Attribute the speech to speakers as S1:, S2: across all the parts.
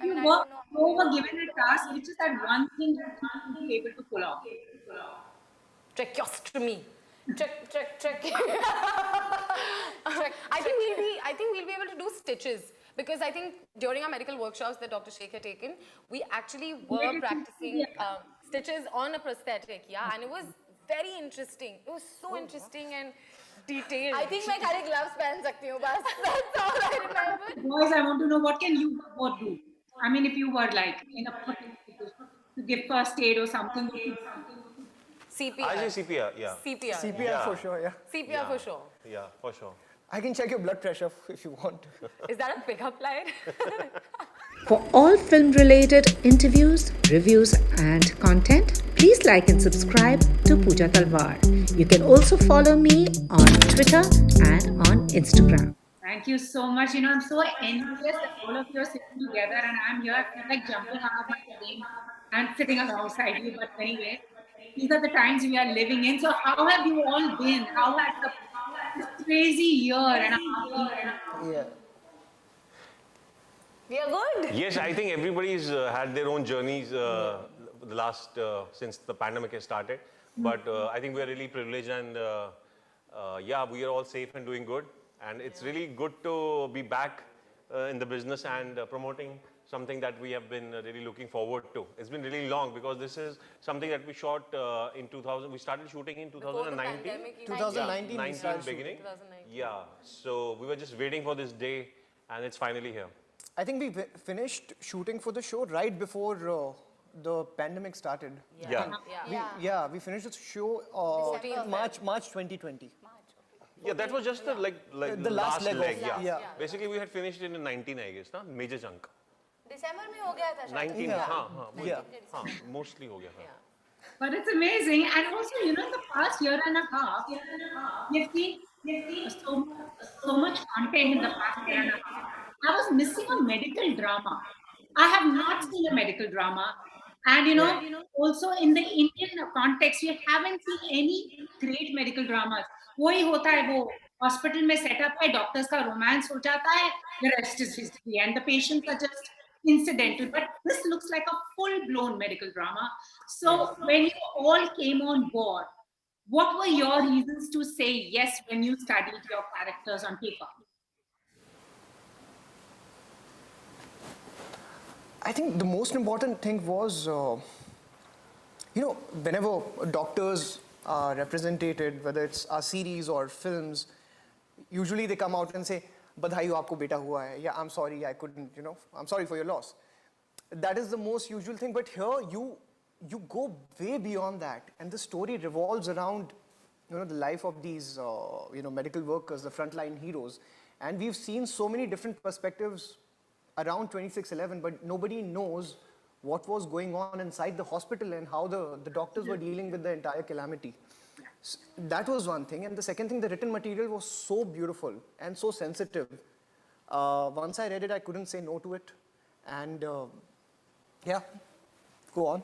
S1: If you were given a task, which is that one thing you think you'll be able to pull off?
S2: Tracheostomy. Check. I think we'll be able to do stitches, because I think during our medical workshops that Dr. Sheikh had taken, we actually were practicing stitches on a prosthetic, yeah, and it was very interesting. It was so interesting and detailed.
S3: I think मैं खाली gloves पहन सकती हूँ बस. That's all I remember.
S1: Boys, I want to know, what can you both do? I mean, if you were like in a situation to give first aid or something, what would you do?
S2: CPR.
S4: I say CPR, yeah.
S2: CPR.
S5: CPR for sure, yeah.
S2: CPR for sure.
S4: Yeah, for sure.
S5: I can check your blood pressure if you want.
S2: Is that a pickup line?
S6: For all film-related interviews, reviews and content, please like and subscribe to Pooja Talwar. You can also follow me on Twitter and on Instagram.
S1: Thank you so much. You know, I'm so envious that all of you are sitting together and I'm here. I feel like jumping out of my plane and sitting alongside you. But anyway, these are the times we are living in. So how have you all been? How has this crazy year and a half been?
S5: Yeah.
S3: We are good.
S4: Yes, I think everybody's had their own journeys the last, since the pandemic has started. But I think we are really privileged and yeah, we are all safe and doing good. And it's really good to be back in the business and promoting something that we have been really looking forward to. It's been really long because this is something that we shot in 2000. We started shooting in 2019.
S5: 2019
S4: 19 beginning.
S2: 2019.
S4: Yeah, so we were just waiting for this day and it's finally here.
S5: I think we finished shooting for the show right before the pandemic started.
S4: Yeah.
S5: We finished the show March 2020.
S4: Yeah, that was just the
S5: The last leg of, yeah.
S4: Basically, we had finished it in 19, I guess, na? Major chunk.
S3: December में हो गया था शायद.
S4: 19,
S5: Yeah.
S4: Mostly हो गया था.
S1: But it's amazing. And also, you know, in the past year and a half, we've seen so much content in the past year and a half. I was missing a medical drama. I have not seen a medical drama. And, you know, also in the Indian context, we haven't seen any great medical dramas. वही होता है, वो hospital में setup है, doctors का romance हो जाता है, the rest is history, and the patients are just incidental. But this looks like a full-blown medical drama. So when you all came on board, what were your reasons to say yes when you studied your characters on paper?
S5: I think the most important thing was, you know, whenever doctors are represented, whether it's our series or films, usually they come out and say, "Badhai ho, aapko beta hua hai." Yeah, I'm sorry, I couldn't, you know, I'm sorry for your loss. That is the most usual thing. But here, you go way beyond that, and the story revolves around, you know, the life of these, you know, medical workers, the frontline heroes, and we've seen so many different perspectives around 2611, but nobody knows what was going on inside the hospital and how the doctors were dealing with the entire calamity. That was one thing. And the second thing, the written material was so beautiful and so sensitive. Once I read it, I couldn't say no to it. And yeah, go on.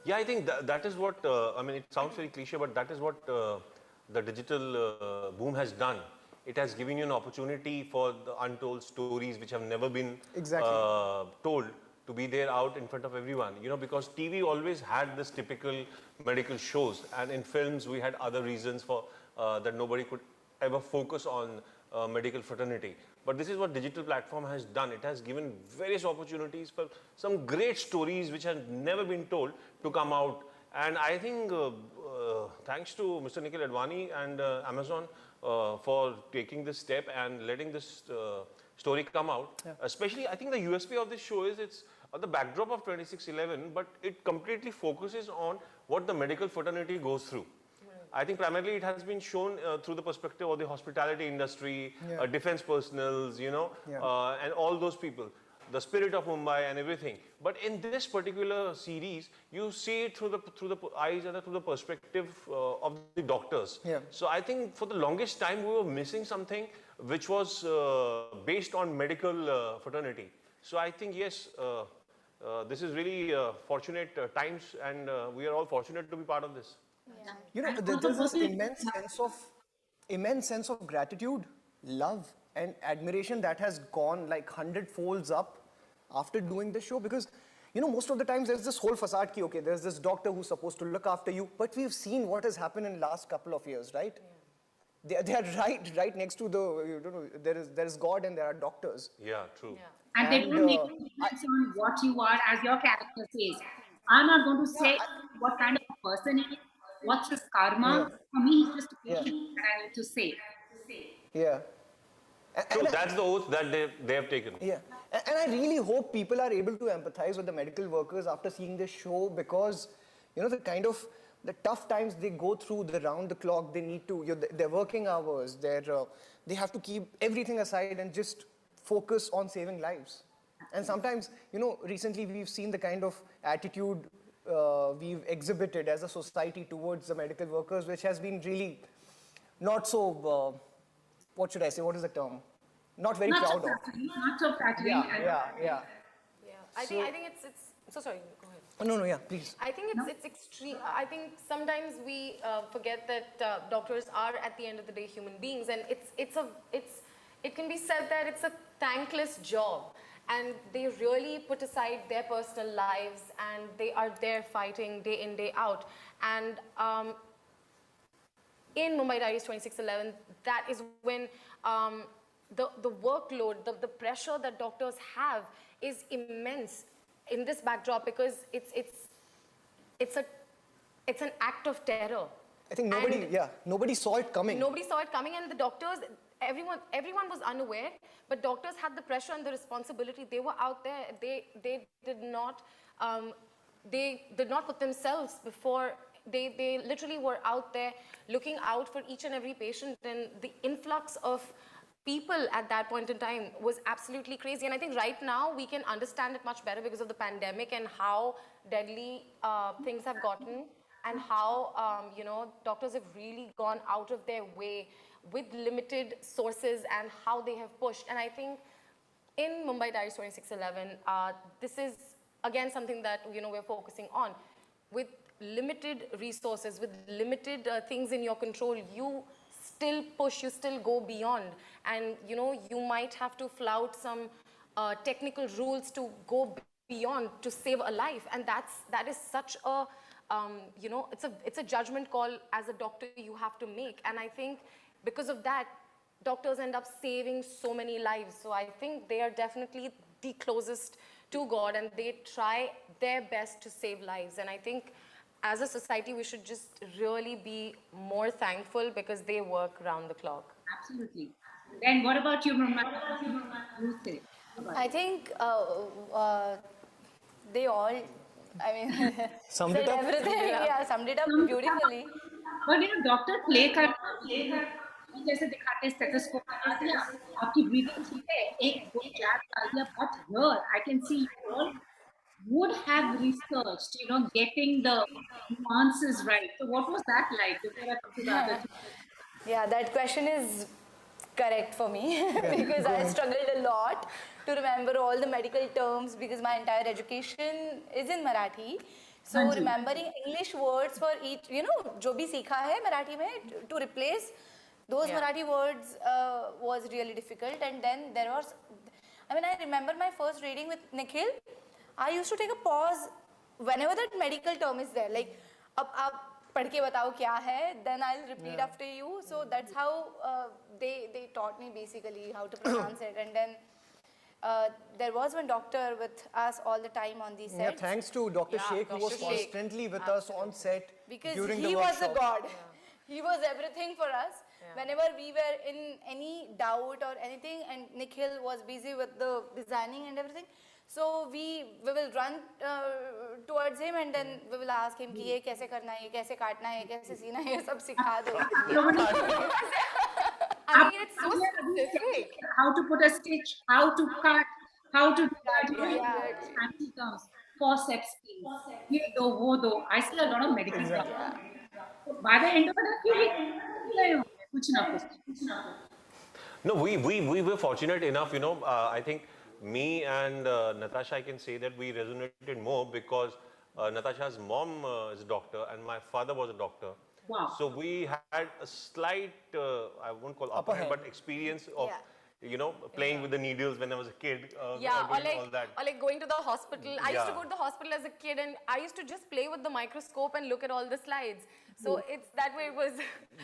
S4: Yeah, I think that is what, I mean, it sounds very cliche, but that is what the digital boom has done. It has given you an opportunity for the untold stories which have never been told to be there out in front of everyone. You know, because TV always had this typical medical shows, and in films we had other reasons for that nobody could ever focus on medical fraternity. But this is what digital platform has done. It has given various opportunities for some great stories which have never been told to come out. And I think thanks to Mr. Nikhil Advani and Amazon for taking this step and letting this story come out. Especially, I think the USP of this show is it's on the backdrop of 2611, but it completely focuses on what the medical fraternity goes through. I think primarily it has been shown through the perspective of the hospitality industry, defense personals, you know, and all those people, the spirit of Mumbai and everything. But in this particular series, you see it through the eyes and through the perspective of the doctors. So I think for the longest time we were missing something which was based on medical fraternity. So I think yes, this is really fortunate times, and we are all fortunate to be part of this.
S5: You know, there's this immense sense of gratitude, love, and admiration that has gone like 100 folds up after doing the show? Because, you know, most of the times there's this whole facade ki, okay, there's this doctor who's supposed to look after you, but we've seen what has happened in the last couple of years, right? They are right next to the, you know, there is God and there are doctors.
S4: Yeah, true.
S1: And they don't make a difference on what you are, as your character says. I'm not going to say what kind of a person he is, what's his karma. For me, he's just a patient that I need to save.
S5: Yeah.
S4: True, that's the oath that they have taken.
S5: Yeah, and I really hope people are able to empathize with the medical workers after seeing this show, because, you know, the tough times they go through, the round the clock, they need to, their working hours, they have to keep everything aside and just focus on saving lives. And sometimes, you know, recently we've seen the kind of attitude we've exhibited as a society towards the medical workers, which has been really not so, what should I say, what is the term? Not very proud of.
S1: Not so flattering.
S5: Yeah.
S2: I think it's so sorry, go ahead.
S5: No, please.
S2: I think it's extreme. I think sometimes we forget that doctors are at the end of the day human beings, and it can be said that it's a thankless job, and they really put aside their personal lives and they are there fighting day in, day out. And in Mumbai Diaries 2611, that is when the workload, the pressure that doctors have is immense in this backdrop, because it's an act of terror.
S5: I think nobody saw it coming.
S2: Nobody saw it coming, and the doctors, everyone was unaware, but doctors had the pressure and the responsibility. They were out there. They did not put themselves before. They literally were out there looking out for each and every patient, and the influx of people at that point in time was absolutely crazy. And I think right now we can understand it much better because of the pandemic and how deadly things have gotten, and how you know, doctors have really gone out of their way with limited sources and how they have pushed. And I think in Mumbai Diaries 2611, this is again something that, you know, we're focusing on. With limited resources, with limited things in your control, you still push, you still go beyond. And, you know, you might have to flout some technical rules to go beyond to save a life. And that is such a, you know, it's a judgment call as a doctor you have to make. And I think because of that, doctors end up saving so many lives. So I think they are definitely the closest to God, and they try their best to save lives. And I think as a society, we should just really be more thankful, because they work round the clock.
S1: Absolutely. Then what about you, Mrunamayee?
S3: I think they all, I mean,
S5: Summed
S3: said
S5: it up?
S3: everything. Yeah, summed it up beautifully.
S1: But you know, doctor play कर जैसे दिखाते stethoscope लगा दिया, आपकी breathing ठीक है, एक दो चार डाल दिया, but here I can see you all would have researched, you know, getting the nuances right. So what was that like before I come to the other two?
S3: Yeah, that question is correct for me because I struggled a lot to remember all the medical terms, because my entire education is in Marathi. So remembering English words for each, you know, जो भी सीखा है मराठी में, to replace those Marathi words was really difficult. And then there was, I mean, I remember my first reading with Nikhil. I used to take a pause whenever that medical term is there. Like, अब आप पढ़ के बताओ क्या है, then I'll repeat after you. So that's how they taught me basically how to pronounce it. And then there was one doctor with us all the time on these sets.
S5: Yeah, thanks to Dr. Sheikh, who was
S2: Dr. Sheikh.
S5: constantly with us on set
S3: Because
S5: during
S3: he
S5: the
S3: was
S5: workshop.
S3: a god. He was everything for us. Whenever we were in any doubt or anything, and Nikhil was busy with the designing and everything, so we will run towards him, and then we will ask him कि ये कैसे करना है, ये कैसे काटना है, ये कैसे सीना है, ये सब सिखा दो.
S2: I mean, it's so specific.
S1: How to put a stitch, how to cut, how to do that, you know, fancy terms, forceps, ये दो, वो दो. I see a lot of medical stuff. So by the end of it, कुछ ना कुछ.
S4: No, we were fortunate enough, you know, I think me and Natasha, I can say that we resonated more because Natasha's mom is a doctor and my father was a doctor.
S1: Wow.
S4: So we had a slight, I won't call upper hand, but experience of, you know, playing with the needles when I was a kid.
S2: Yeah, or
S4: doing all that.
S2: going to the hospital. I used to
S4: Yeah.
S2: go to the hospital as a kid, and I used to just play with the microscope and look at all the slides. So it's that way it was.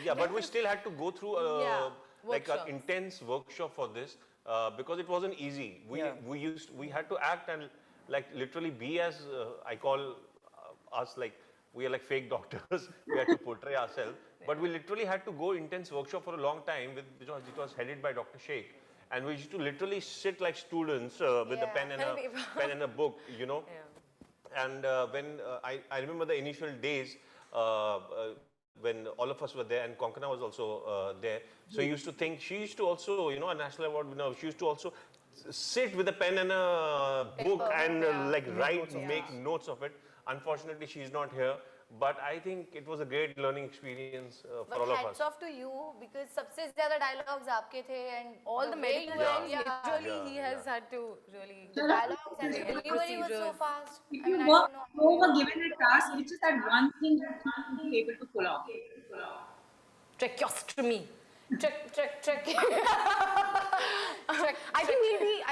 S4: Yeah, but we still had to go through
S2: Yeah,
S4: like an
S2: workshops.
S4: intense workshop for this because it wasn't easy.
S5: Yeah.
S4: We had to act and like literally be as I call us like we are like fake doctors. We had to portray ourselves, but we literally had to go intense workshop for a long time. It was headed by Dr. Sheikh, and we used to literally sit like students with a
S3: Yeah.
S4: pen and
S2: Pen
S4: a
S2: and paper.
S4: pen and a book, you know.
S2: Yeah.
S4: And when I remember the initial days when all of us were there, and Konkana was also there. So he used to think, she used to also, you know, a national award winner, she used to also sit with a pen and a book and like write, make notes of it. Unfortunately, she's not here. But I think it was a great learning experience for
S3: But
S4: all of
S3: hats
S4: us.
S3: off to you because सबसे ज़्यादा dialogues आपके थे and
S2: All the
S3: way
S2: medical
S3: you
S2: terms,
S3: were-
S2: literally, he has had to really.
S3: The dialogues and the delivery was so
S2: Procedures.
S3: fast.
S1: If
S3: I
S1: you
S3: mean, I
S1: were,
S3: don't know
S1: you
S3: how
S1: were
S3: you
S1: given a task, which is that one thing you think you'll be able to pull off.
S2: Tracheostomy.
S3: check.
S2: I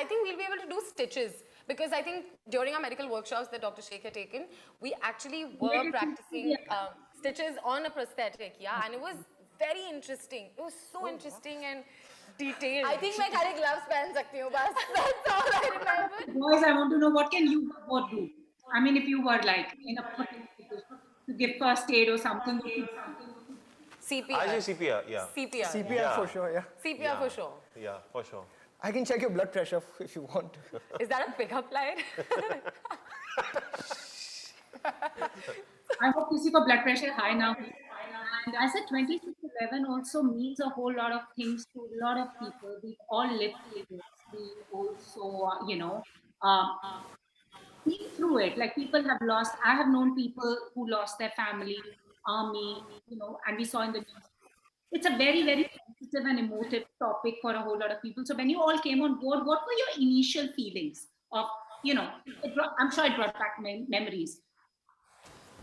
S2: think we'll be able to do stitches because I think during our medical workshops that Dr. Sheikh had taken, we actually were practicing stitches on a prosthetic, yeah, and it was very interesting. It was so interesting and detailed.
S3: I think मैं खाली gloves पहन सकती हूँ बस. That's all I remember.
S1: Boys, I want to know what can you both do? I mean, if you were like in a to give first aid or something, what would you do?
S2: CPR.
S4: I say CPR, yeah.
S2: CPR.
S5: CPR
S4: Yeah.
S5: for sure, yeah.
S2: CPR for sure.
S4: Yeah, for sure.
S5: I can check your blood pressure if you want.
S2: Is that a pickup line?
S1: I hope you see for blood pressure high now. And I said 2611 also means a whole lot of things to a lot of people. We've all lived through this. We also, been through it. Like people have lost, I have known people who lost their family, army, and we saw in the news. It's a very, very sensitive and emotive topic for a whole lot of people. So when you all came on board, what were your initial feelings of, I'm sure it brought back memories.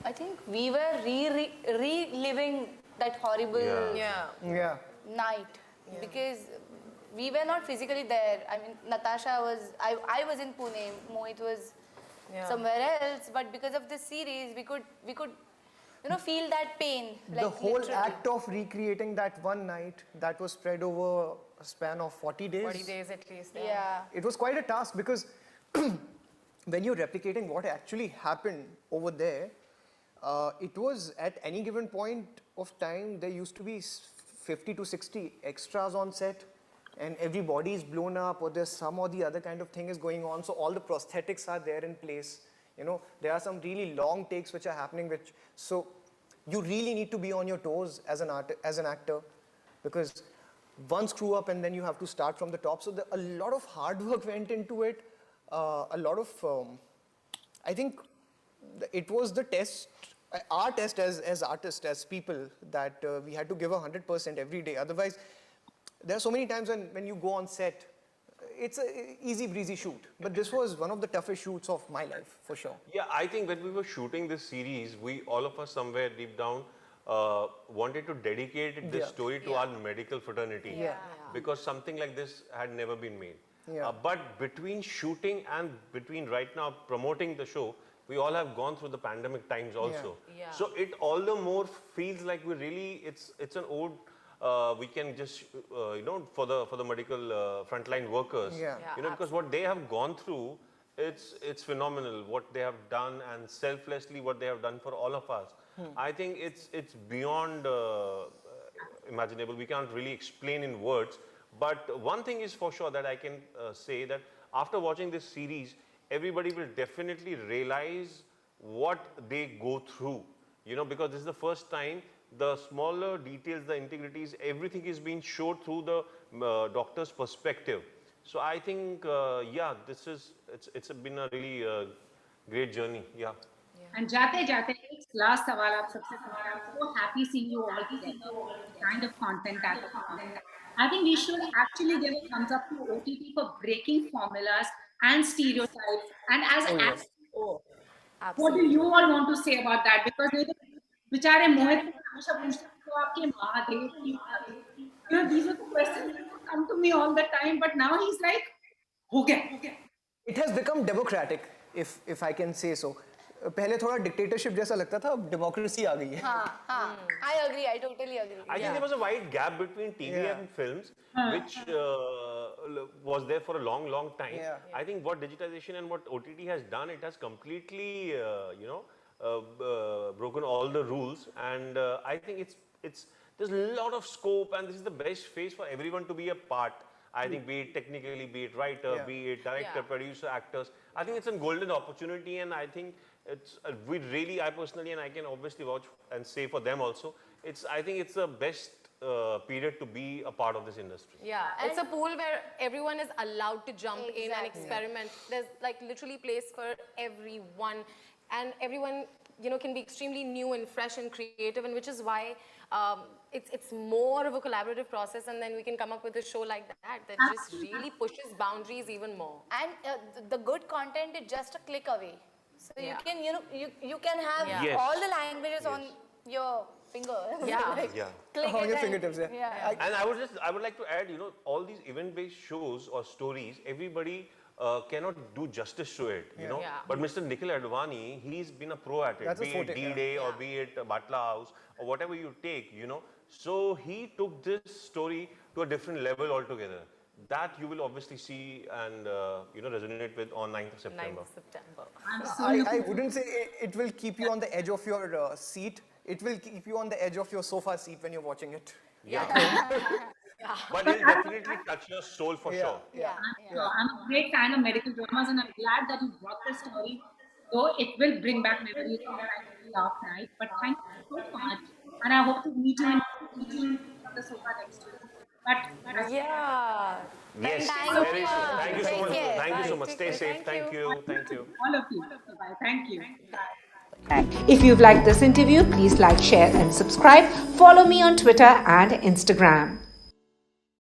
S3: I think we were reliving that horrible
S5: Yeah.
S3: night because we were not physically there. I mean, Natasha was, I was in Pune, Mohit was somewhere else, but because of this series, we could feel that pain.
S5: The whole
S3: literally.
S5: act of recreating that one night that was spread over a span of 40 days.
S2: 40 days at least.
S3: Yeah.
S5: It was quite a task because when you're replicating what actually happened over there, it was at any given point of time, there used to be 50 to 60 extras on set and every body is blown up or there's some or the other kind of thing is going on. So all the prosthetics are there in place. There are some really long takes which are happening, so you really need to be on your toes as an actor because one screw up and then you have to start from the top. So a lot of hard work went into it. A lot of, I think it was the test, our test as artists, as people, that we had to give 100% every day. Otherwise, there are so many times when you go on set, it's an easy breezy shoot. But this was one of the toughest shoots of my life, for sure.
S4: Yeah, I think when we were shooting this series, all of us somewhere deep down wanted to dedicate this story to our medical fraternity. Because something like this had never been made. But between shooting and between right now promoting the show, we all have gone through the pandemic times also. So it all the more feels like it's an ode we can just, for the medical frontline workers, because what they have gone through, it's phenomenal what they have done and selflessly what they have done for all of us. I think it's beyond imaginable. We can't really explain in words. But one thing is for sure that I can say that after watching this series, everybody will definitely realize what they go through, because this is the first time the smaller details, the integrities, everything is being showed through the doctor's perspective. So I think, it's been a really great journey.
S1: And jate, last sawal aap sabse sawal. I'm so happy seeing you all together. The kind of content that I think we should actually give a thumbs up to OTT for breaking formulas and stereotypes. And as actors, what do you all want to say about that? Because बेचारे मोहित हमेशा पूछते हैं तो आपके महादेव की, these are the questions come to me all the time, but now he's like, "हो गया, हो गया."
S5: It has become democratic, if I can say so. पहले थोड़ा dictatorship जैसा लगता था, अब democracy आ गई है.
S3: I agree. I totally agree.
S4: I think there was a wide gap between TV and films, which was there for a long, long time.
S5: Yeah.
S4: I think what digitization and what OTT has done, it has completely, broken all the rules. And I think there's a lot of scope, and this is the best phase for everyone to be a part. I think be it technically, be it writer, be it director, producer, actors. I think it's a golden opportunity, and I think it's I personally, and I can obviously vouch and say for them also, I think it's the best period to be a part of this industry.
S2: Yeah, it's a pool where everyone is allowed to jump in and experiment. There's like literally place for everyone, and everyone can be extremely new and fresh and creative, and which is why it's more of a collaborative process, and then we can come up with a show like that just really pushes boundaries even more.
S3: And the good content is just a click away. So you can you can have all the languages on your fingers. Click
S5: On
S3: it
S5: your
S3: and-
S5: fingertips,
S4: And I would like to add, all these event-based shows or stories, everybody cannot do justice to it, you know. But Mr. Nikhil Advani, he's been a pro at it,
S5: That's a
S4: be
S5: forte,
S4: it D-Day or be it Batla House or whatever you take, So he took this story to a different level altogether. That you will obviously see and resonate with on 9th of September.
S2: 9th September.
S5: I wouldn't say it will keep you on the edge of your seat. It will keep you on the edge of your sofa seat when you're watching it.
S4: But it'll definitely touch your soul for sure.
S1: I'm a great fan of medical dramas, and I'm glad that you brought this story. Though it will bring back memories of last night. But thank you so much, and I hope to meet you on the sofa next week. But
S2: Yeah.
S4: Yes,
S3: Thank
S4: very
S3: you.
S4: soon. Thank you so
S3: Take
S4: much.
S3: care.
S4: Thank you so
S2: Bye.
S4: much. Stay
S2: Take
S4: safe.
S2: care.
S4: Thank you. Thank you.
S1: all of you, bye. Thank you. Bye.
S6: If you've liked this interview, please like, share, and subscribe. Follow me on Twitter and Instagram.